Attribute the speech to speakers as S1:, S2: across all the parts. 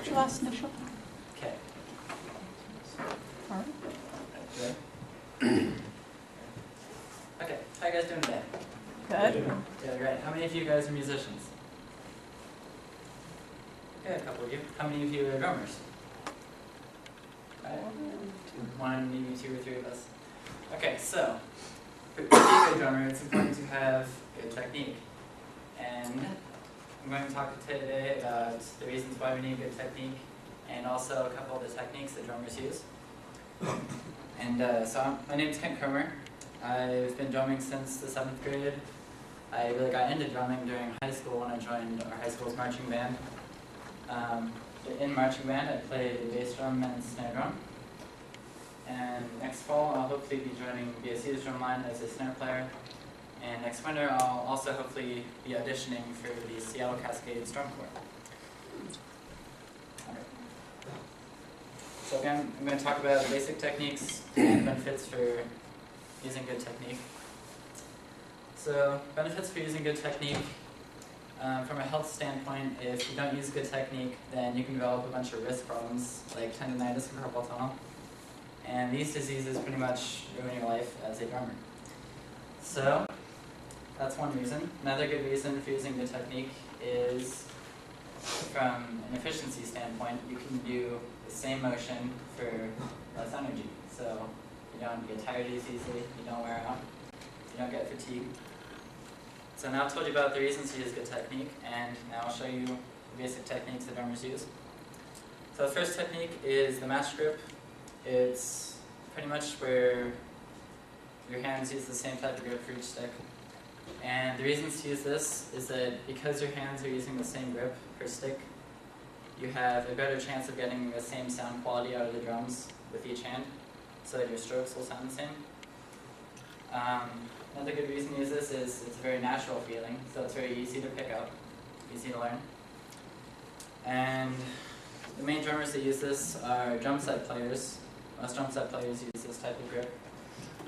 S1: your last initial?
S2: Okay.
S1: All right.
S2: Good. Okay, how you guys doing today?
S1: Good.
S2: Yeah, great. How many of you guys are musicians? Okay, a couple of you. How many of you are drummers? Right. One, maybe two or three of us. Okay, so to be a good drummer, it's important to have good technique. And I'm going to talk today about the reasons why we need good technique, and also a couple of the techniques that drummers use. And my name's Kent Cromer. I've been drumming since the 7th grade. I really got into drumming during high school when I joined our high school's marching band. In marching band, I played bass drum and snare drum. And next fall, I'll hopefully be joining BSU's drumline as a snare player. And next winter, I'll also hopefully be auditioning for the Seattle Cascades Drum Corps. So again, I'm going to talk about basic techniques and benefits for using good technique. So benefits for using good technique. From a health standpoint, if you don't use good technique, then you can develop a bunch of wrist problems like tendonitis and carpal tunnel. And these diseases pretty much ruin your life as a drummer. So that's one reason. Another good reason for using good technique is from an efficiency standpoint, you can do the same motion for less energy. So you don't get tired as easily, you don't wear out, you don't get fatigued. So now I've told you about the reasons to use good technique, and now I'll show you the basic techniques that drummers use. So the first technique is the match grip. It's pretty much where your hands use the same type of grip for each stick. And the reasons to use this is that because your hands are using the same grip per stick, you have a better chance of getting the same sound quality out of the drums with each hand, so that your strokes will sound the same. Another good reason to use this is it's a very natural feeling, so it's very easy to pick up, easy to learn. And the main drummers that use this are drum set players. Most drum set players use this type of grip.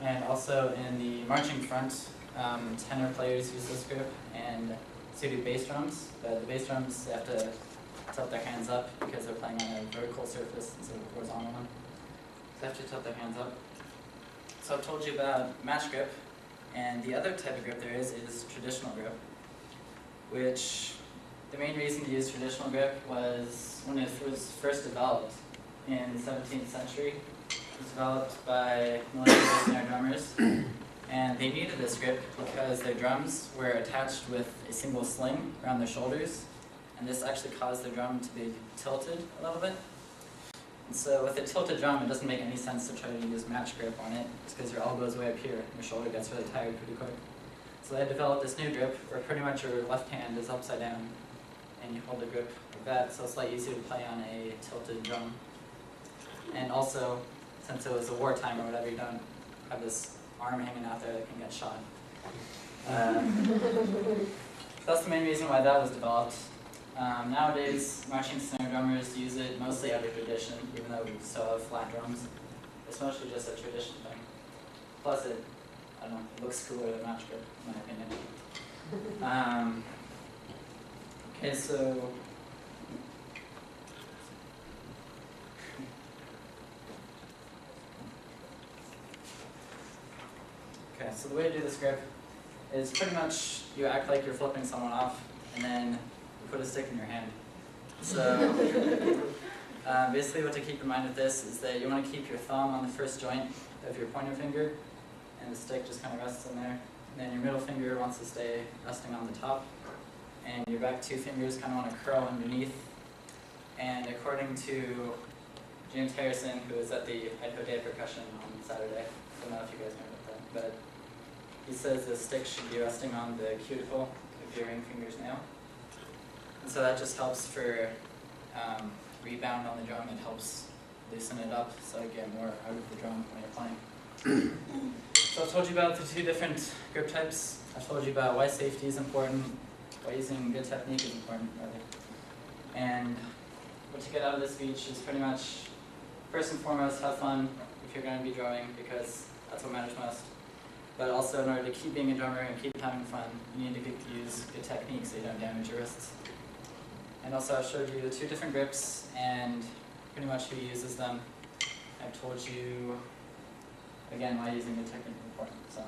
S2: And also in the marching front, tenor players use this grip, and so do bass drums. But the bass drums, they have to tilt their hands up because they're playing on a vertical surface instead of a horizontal one. So they have to tilt their hands up. So I've told you about match grip, and the other type of grip there is traditional grip, which the main reason to use traditional grip was when it was first developed in the 17th century. It was developed by military snare drummers, and they needed this grip because their drums were attached with a single sling around their shoulders, and this actually caused the drum to be tilted a little bit. And so with a tilted drum, it doesn't make any sense to try to use match grip on it, just because your elbow's way up here, and your shoulder gets really tired pretty quick. So they developed this new grip, where pretty much your left hand is upside down, and you hold the grip like that, so it's slightly easier to play on a tilted drum. And also, since it was a wartime or whatever, you don't have this arm hanging out there that can get shot. That's the main reason why that was developed. Nowadays, marching snare drummers use it mostly out of tradition, even though we still have flat drums. It's mostly just a tradition thing. Plus it, I don't know, it looks cooler than match grip, in my opinion. Okay, so the way to do this grip is pretty much you act like you're flipping someone off, and then you put a stick in your hand. So basically what to keep in mind with this is that you want to keep your thumb on the first joint of your pointer finger, and the stick just kind of rests in there. And then your middle finger wants to stay resting on the top, and your back two fingers kind of want to curl underneath. And according to James Harrison, who was at the Idaho Day of Percussion on Saturday, I don't know if you guys know about that, but he says the stick should be resting on the cuticle of your ring finger's nail. And so that just helps for rebound on the drum. It helps loosen it up so you get more out of the drum when you're playing. So I've told you about the two different grip types. I've told you about why safety is important, why using good technique is important, rather. And what you get out of this speech is pretty much, first and foremost, have fun if you're going to be drumming, because that's what matters most. But also, in order to keep being a drummer and keep having fun, you need to use good technique so you don't damage your wrists. And also I've showed you the two different grips and pretty much who uses them. I've told you, again, why using the technique is important. So.